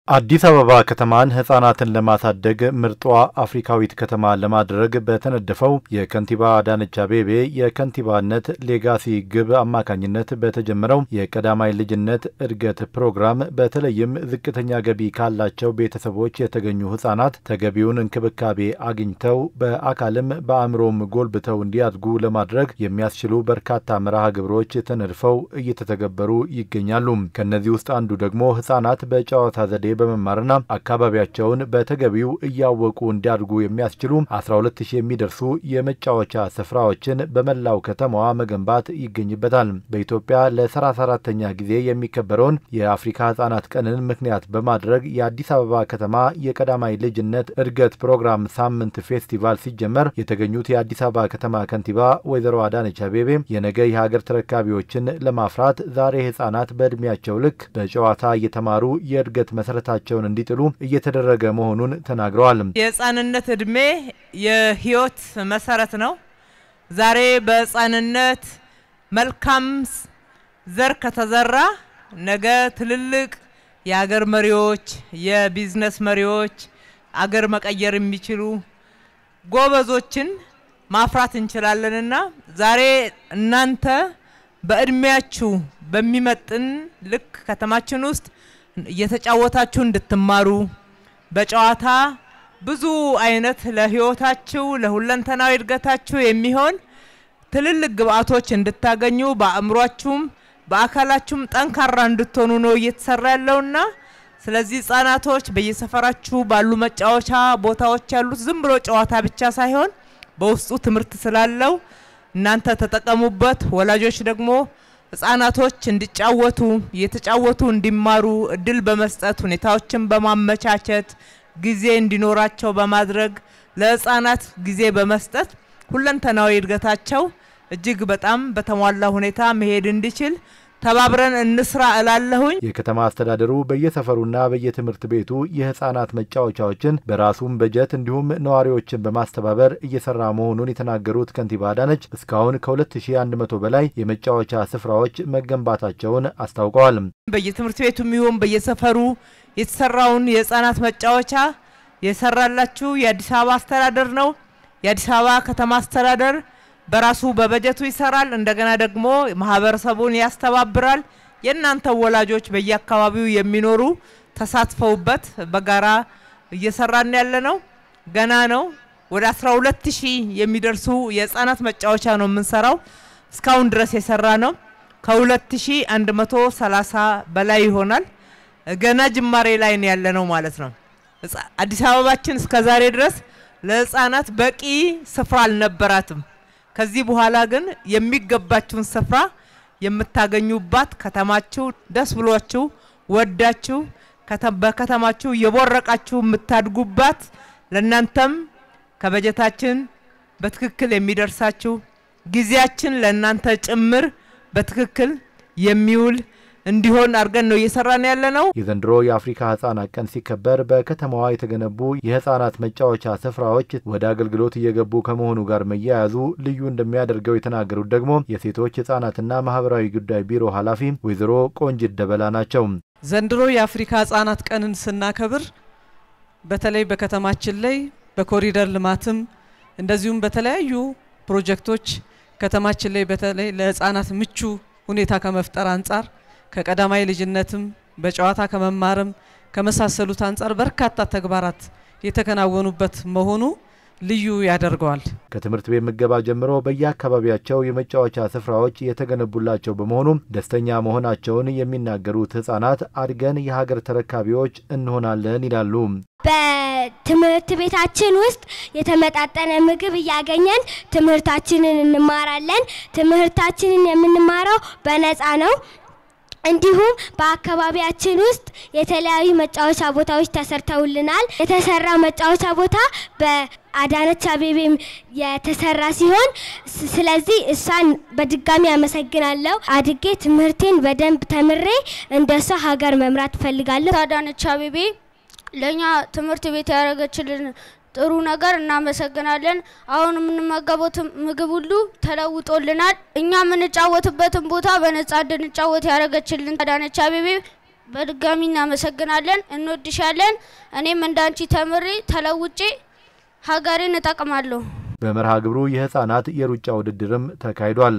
አዲስ አበባ ከተማን ህፃናትን ለማሳደግ ምርጧ አፍሪካዊት ከተማ ለማድረግ በተነደፈው የከንቲባ አዳነች አቤቤ የከንቲባነት ሌጋሲ ግብ አማካኝነት በተጀመረው የቀዳማይ ልጅነት እድገት ፕሮግራም በተለይም ዝቅተኛ ገቢ ካላቸው ቤተሰቦች የተገኙ ህፃናት ተገቢውን እንክብካቤ አግኝተው በአካልም በአእምሮም ጎልብተው እንዲያድጉ ለማድረግ የሚያስችሉ በርካታ መርሃ ግብሮች ተነድፈው እየተተገበሩ ይገኛሉ። ከነዚህ ውስጥ አንዱ ደግሞ ህፃናት በጨዋታ ዘዴ በመማርና አካባቢያቸውን በተገቢው እያወቁ እንዲያድጉ የሚያስችሉ 12000 የሚደርሱ የመጫወቻ ስፍራዎችን በመላው ከተማዋ መገንባት ይገኝበታል። በኢትዮጵያ ለ34ኛ ጊዜ የሚከበረውን የአፍሪካ ህፃናት ቀንን ምክንያት በማድረግ የአዲስ አበባ ከተማ የቀዳማይ ልጅነት እድገት ፕሮግራም ሳምንት ፌስቲቫል ሲጀመር የተገኙት የአዲስ አበባ ከተማ ከንቲባ ወይዘሮ አዳነች አቤቤ የነገ የሀገር ተረካቢዎችን ለማፍራት ዛሬ ህፃናት በእድሜያቸው ልክ በጨዋታ እየተማሩ የእድገት መሰረታቸውን እንዲጥሉ እየተደረገ መሆኑን ተናግረዋል። የህፃንነት እድሜ የህይወት መሰረት ነው። ዛሬ በህፃንነት መልካም ዘር ከተዘራ ነገ ትልልቅ የሀገር መሪዎች፣ የቢዝነስ መሪዎች፣ አገር መቀየር የሚችሉ ጎበዞችን ማፍራት እንችላለንና ዛሬ እናንተ በእድሜያችሁ በሚመጥን ልክ ከተማችን ውስጥ እየተጫወታችሁ እንድትማሩ በጨዋታ ብዙ አይነት ለህይወታችሁ ለሁለንተናዊ እድገታችሁ የሚሆን ትልልቅ ግብአቶች እንድታገኙ በአእምሮአችሁም በአካላችሁም ጠንካራ እንድትሆኑ ነው እየተሰራ ያለውና ስለዚህ ህፃናቶች በየሰፈራችሁ ባሉ መጫወቻ ቦታዎች ያሉት ዝም ብሎ ጨዋታ ብቻ ሳይሆን በውስጡ ትምህርት ስላለው እናንተ ተጠቀሙበት። ወላጆች ደግሞ ህፃናቶች እንዲጫወቱ የተጫወቱ እንዲማሩ እድል በመስጠት ሁኔታዎችን በማመቻቸት ጊዜ እንዲኖራቸው በማድረግ ለህፃናት ጊዜ በመስጠት ሁለንተናዊ እድገታቸው እጅግ በጣም በተሟላ ሁኔታ መሄድ እንዲችል ተባብረን እንስራ እላለሁኝ። የከተማ አስተዳደሩ በየሰፈሩና በየትምህርት ቤቱ የህፃናት መጫወቻዎችን በራሱም በጀት እንዲሁም ነዋሪዎችን በማስተባበር እየሰራ መሆኑን የተናገሩት ከንቲባ አዳነች እስካሁን ከ2100 በላይ የመጫወቻ ስፍራዎች መገንባታቸውን አስታውቀዋል። በየትምህርት ቤቱ የሚሆን በየሰፈሩ የተሰራውን የህፃናት መጫወቻ የሰራላችሁ የአዲስ አበባ አስተዳደር ነው። የአዲስ አበባ ከተማ አስተዳደር በራሱ በበጀቱ ይሰራል። እንደገና ደግሞ ማህበረሰቡን ያስተባብራል። የእናንተ ወላጆች በየአካባቢው የሚኖሩ ተሳትፈውበት በጋራ እየሰራን ያለነው ገና ነው። ወደ 12000 የሚደርሱ የህፃናት መጫወቻ ነው የምንሰራው። እስካሁን ድረስ የሰራ ነው ከ2130 በላይ ይሆናል። ገና ጅማሬ ላይ ነው ያለነው ማለት ነው። አዲስ አበባችን እስከዛሬ ድረስ ለህፃናት በቂ ስፍራ አልነበራትም። ከዚህ በኋላ ግን የሚገባችሁን ስፍራ የምታገኙባት ከተማችሁ ደስ ብሏችሁ ወዳችሁ በከተማችሁ የቦረቃችሁ የምታድጉባት ለእናንተም ከበጀታችን በትክክል የሚደርሳችሁ ጊዜያችን ለእናንተ ጭምር በትክክል የሚውል እንዲሆን አርገን ነው እየሰራን ያለነው። የዘንድሮ የአፍሪካ ህፃናት ቀን ሲከበር በከተማዋ የተገነቡ የህፃናት መጫወቻ ስፍራዎች ወደ አገልግሎት እየገቡ ከመሆኑ ጋር መያያዙ ልዩ እንደሚያደርገው የተናገሩት ደግሞ የሴቶች ህፃናትና ማህበራዊ ጉዳይ ቢሮ ኃላፊ ወይዘሮ ቆንጂት ደበላ ናቸው። ዘንድሮ የአፍሪካ ህፃናት ቀንን ስናከብር በተለይ በከተማችን ላይ በኮሪደር ልማትም እንደዚሁም በተለያዩ ፕሮጀክቶች ከተማችን ላይ በተለይ ለህፃናት ምቹ ሁኔታ ከመፍጠር አንፃር ከቀዳማይ ልጅነትም በጨዋታ ከመማርም ከመሳሰሉት አንፃር በርካታ ተግባራት የተከናወኑበት መሆኑ ልዩ ያደርገዋል። ከትምህርት ቤት ምገባ ጀምሮ በየአካባቢያቸው የመጫወቻ ስፍራዎች የተገነቡላቸው በመሆኑ ደስተኛ መሆናቸውን የሚናገሩት ህፃናት አድገን የሀገር ተረካቢዎች እንሆናለን ይላሉ። በትምህርት ቤታችን ውስጥ የተመጣጠነ ምግብ እያገኘን ትምህርታችንን እንማራለን። ትምህርታችንን የምንማረው በነፃ ነው። እንዲሁም በአካባቢያችን ውስጥ የተለያዩ መጫወቻ ቦታዎች ተሰርተውልናል። የተሰራ መጫወቻ ቦታ በአዳነች አቤቤ የተሰራ ሲሆን ስለዚህ እሷን በድጋሚ አመሰግናለሁ። አድጌ ትምህርቴን በደንብ ተምሬ እንደሷ ሀገር መምራት ፈልጋለሁ። አዳነች አቤቤ ለኛ ትምህርት ቤት ያደረገችልን ጥሩ ነገር እናመሰግናለን። አሁን ምንመገበው ምግብ ሁሉ ተለውጦልናል። እኛ ምንጫወትበትን ቦታ በነፃ እንድንጫወት ያደረገችልን አዳነች አቤቤ በድጋሚ እናመሰግናለን እንወድሻለን እኔም እንዳንቺ ተምሬ ተለውጬ ሀገሬን እጠቅማለሁ። በመርሃ ግብሩ የህፃናት የሩጫ ውድድርም ተካሂዷል።